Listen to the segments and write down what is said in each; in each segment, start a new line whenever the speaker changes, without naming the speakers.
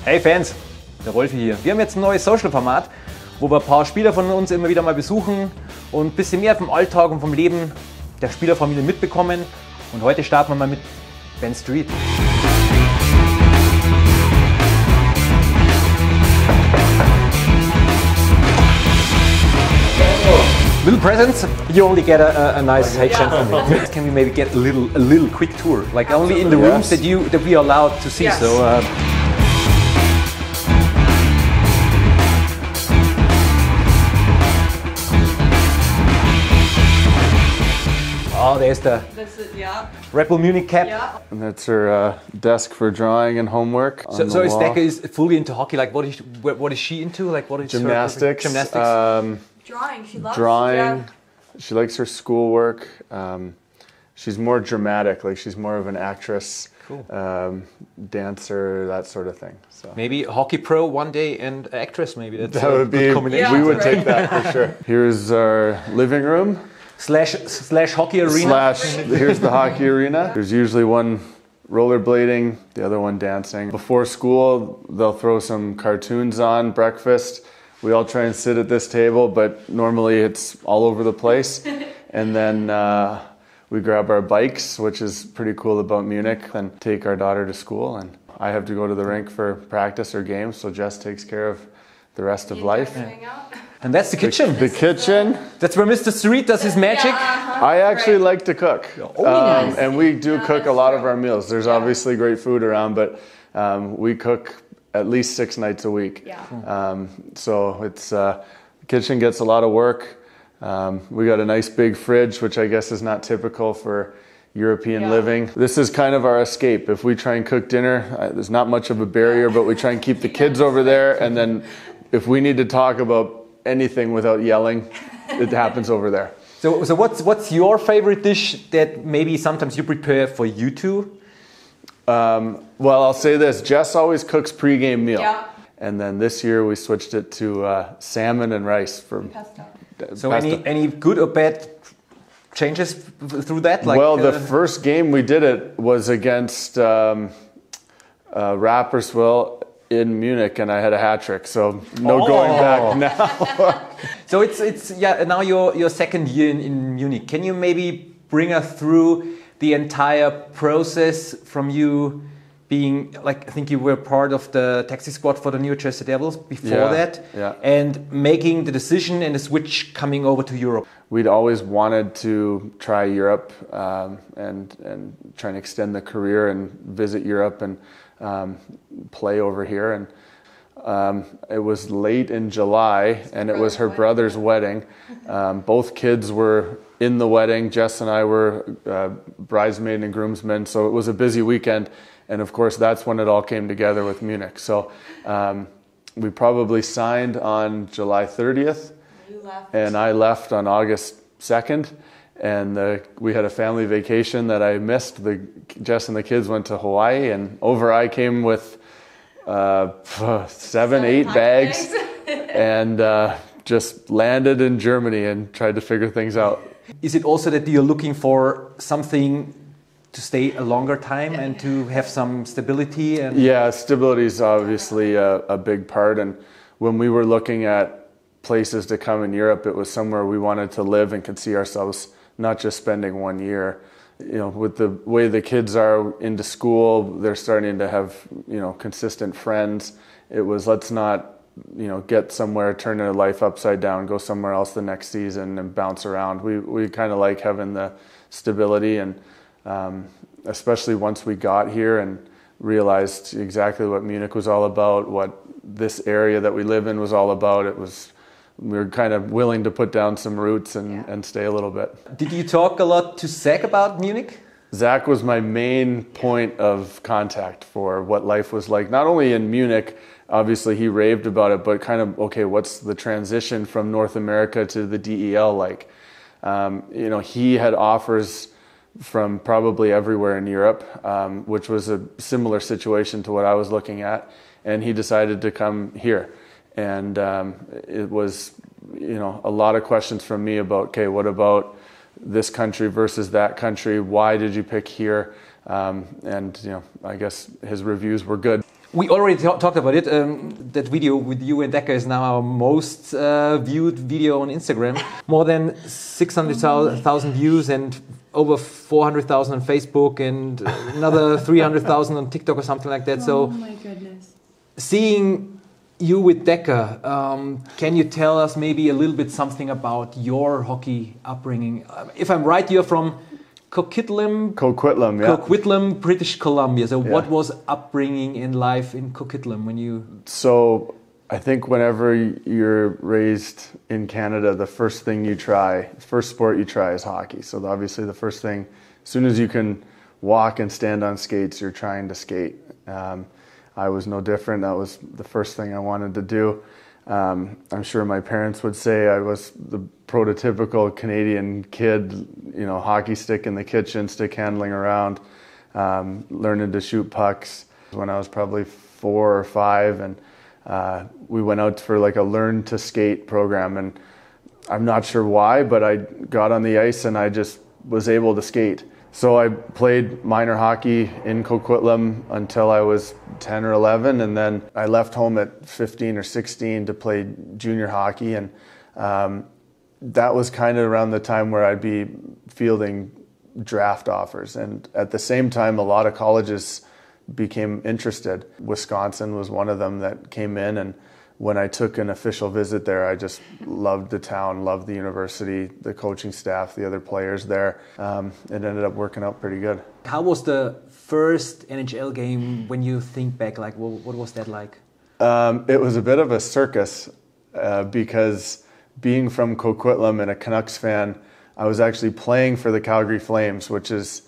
Hey Fans, der Rolfi hier. Wir haben jetzt ein neues Social-Format, wo wir ein paar Spieler von uns immer wieder mal besuchen und ein bisschen mehr vom Alltag und vom Leben der Spielerfamilie mitbekommen. Und heute starten wir mal mit Ben Street. Little presents, you only get a nice handshake from me. Can we maybe get a little quick tour, like only in the rooms that we are allowed to see? Yes. So. Oh, there's the Red Bull Munich cap. Yeah.
And that's her desk for drawing and homework.
So Stecke is fully into hockey. Like, what is she into? Like, what is
gymnastics?
Gymnastics.
Drawing. She loves
drawing.
Yeah.
She likes her schoolwork. She's more dramatic. Like, she's more of an actress, dancer, that sort of thing. So
maybe hockey pro one day and actress. Maybe that's
that would be.
Combination.
We would take that for sure. Here's our living room.
Slash hockey arena.
Here's the hockey arena. There's usually one rollerblading, the other one dancing. Before school, they'll throw some cartoons on, breakfast. We all try and sit at this table, but normally it's all over the place. And then we grab our bikes, which is pretty cool about Munich, and take our daughter to school. And I have to go to the rink for practice or games, so Jess takes care of the rest of life.
And that's the kitchen.
The kitchen.
That's where Mr. Street does his magic.
I actually like to cook.
Nice.
And we do cook a lot of our meals. There's obviously great food around, but we cook at least 6 nights a week. Yeah. So it's the kitchen gets a lot of work. We got a nice big fridge, which I guess is not typical for European living. This is kind of our escape. If we try and cook dinner, there's not much of a barrier, but we try and keep the kids over there. And then if we need to talk about anything without yelling, it happens over there.
So what's your favorite dish that maybe sometimes you prepare for you two?
Well, I'll say this. Jess always cooks pre-game meal.
Yeah.
And then this year we switched it to salmon and rice.
So any good or bad changes through that? Like,
well, the first game we did it was against Rapperswil in Munich, and I had a hat trick, so no going back now.
So it's now your second year in Munich. Can you maybe bring us through the entire process from you being, like, I think you were part of the taxi squad for the New Jersey Devils before that, and making the decision and the switch coming over to Europe?
We'd always wanted to try Europe and try and extend the career and visit Europe and play over here. And it was late in July, and it was her brother's wedding. Both kids were in the wedding. Jess and I were bridesmaid and groomsmen, so it was a busy weekend. And of course, that's when it all came together with Munich. So we probably signed on July 30th, and I left on August 2nd. And we had a family vacation that I missed. Jess and the kids went to Hawaii, and over I came with 7, 8 bags, and just landed in Germany and tried to figure things out.
Is it also that you're looking for something to stay a longer time and to have some stability? And
yeah, stability is obviously a big part. And when we were looking at places to come in Europe, it was somewhere we wanted to live and could see ourselves not just spending 1 year. You know, with the way the kids are into school, they're starting to have, consistent friends. It was, let's not, get somewhere, turn their life upside down, go somewhere else the next season and bounce around. We kind of like having the stability, and especially once we got here and realized exactly what Munich was all about, what this area that we live in was all about. We were kind of willing to put down some roots and stay a little bit.
Did you talk a lot to Zach about Munich?
Zach was my main point of contact for what life was like, not only in Munich. Obviously, he raved about it, but kind of, okay, what's the transition from North America to the DEL like? He had offers from probably everywhere in Europe, which was a similar situation to what I was looking at, and he decided to come here. And it was, a lot of questions from me about, okay, what about this country versus that country? Why did you pick here? I guess his reviews were good.
We already talked about it. That video with you and Decker is now our most viewed video on Instagram. More than 600,000 views and over 400,000 on Facebook and another 300,000 on TikTok or something like that.
Oh my goodness.
Seeing you with Decker, can you tell us maybe a little bit something about your hockey upbringing? If I'm right, you're from
Coquitlam, yeah.
Coquitlam, British Columbia. So what was upbringing in life in Coquitlam when you...
So I think whenever you're raised in Canada, the first sport you try is hockey. So obviously the first thing, as soon as you can walk and stand on skates, you're trying to skate. I was no different. That was the first thing I wanted to do. I'm sure my parents would say I was the prototypical Canadian kid, you know, hockey stick in the kitchen, stick handling around, learning to shoot pucks when I was probably 4 or 5, and we went out for like a learn to skate program, and I'm not sure why, but I got on the ice and I just was able to skate. So I played minor hockey in Coquitlam until I was 10 or 11, and then I left home at 15 or 16 to play junior hockey, and that was kind of around the time where I'd be fielding draft offers. And at the same time, a lot of colleges became interested. Wisconsin was one of them that came in, and when I took an official visit there, I just loved the town, loved the university, the coaching staff, the other players there. It ended up working out pretty good.
How was the first NHL game when you think back? Like, what was that like?
It was a bit of a circus because being from Coquitlam and a Canucks fan, I was actually playing for the Calgary Flames, which is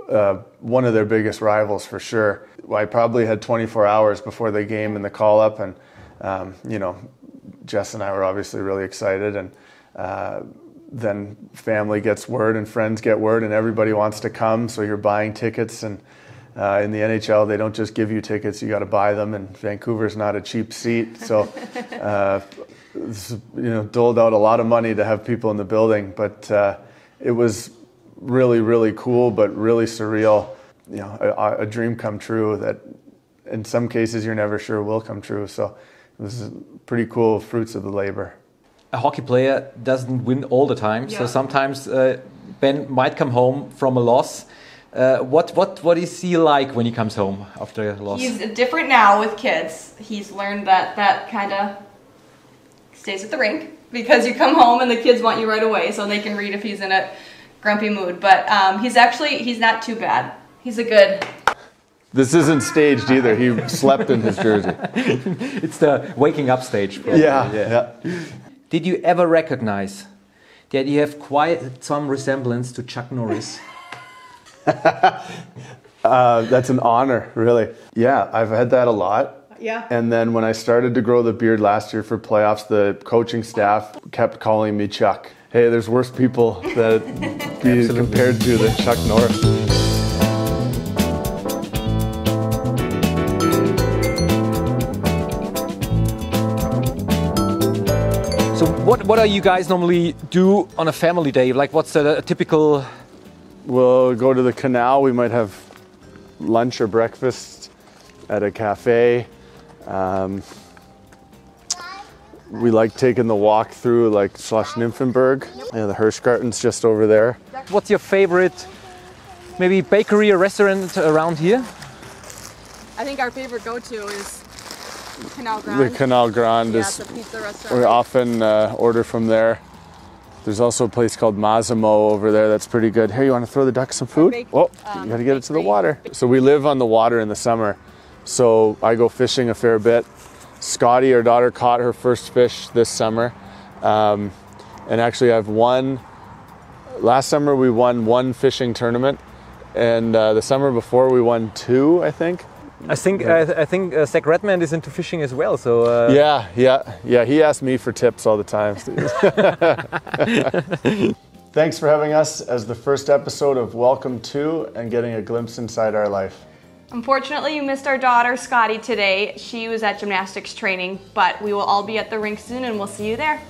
one of their biggest rivals for sure. I probably had 24 hours before the game and the call-up, and you know, Jess and I were obviously really excited, and then family gets word and friends get word and everybody wants to come, so you're buying tickets, and in the NHL they don't just give you tickets, you got to buy them, and Vancouver's not a cheap seat, so you know, doled out a lot of money to have people in the building, but it was really, really cool, but really surreal, you know, a dream come true that in some cases you're never sure will come true, so this is pretty cool fruits of the labor.
A hockey player doesn't win all the time, so sometimes Ben might come home from a loss. What is he like when he comes home after a loss?
He's different now with kids. He's learned that kind of stays at the rink because you come home and the kids want you right away, so they can read if he's in a grumpy mood. But he's not too bad. He's a good...
This isn't staged either. He slept in his jersey.
It's the waking up stage.
Yeah.
Did you ever recognize that you have quite some resemblance to Chuck Norris?
That's an honor, really. Yeah, I've had that a lot.
Yeah.
And then when I started to grow the beard last year for playoffs, the coaching staff kept calling me Chuck. Hey, there's worse people that be compared to than Chuck Norris.
So what do you guys normally do on a family day? Like, what's a typical...
We'll go to the canal. We might have lunch or breakfast at a cafe. We like taking the walk through like Schloss Nymphenburg. Yeah, the Hirschgarten's just over there.
What's your favorite, maybe bakery or restaurant around here?
I think our favorite go-to is Canal Grande.
The Canal Grande is,
it's a pizza restaurant.
we often order from there. There's also a place called Massimo over there that's pretty good. Here, you want to throw the ducks some food? Oh, you got to get it to the water. So we live on the water in the summer, so I go fishing a fair bit. Scotty, our daughter, caught her first fish this summer. And actually last summer we won 1 fishing tournament, and the summer before we won 2, I think.
I think Zach Redmond is into fishing as well. So
yeah. He asks me for tips all the time. Thanks for having us as the first episode of Welcome to and getting a glimpse inside our life.
Unfortunately, you missed our daughter, Scotty, today. She was at gymnastics training, but we will all be at the rink soon and we'll see you there.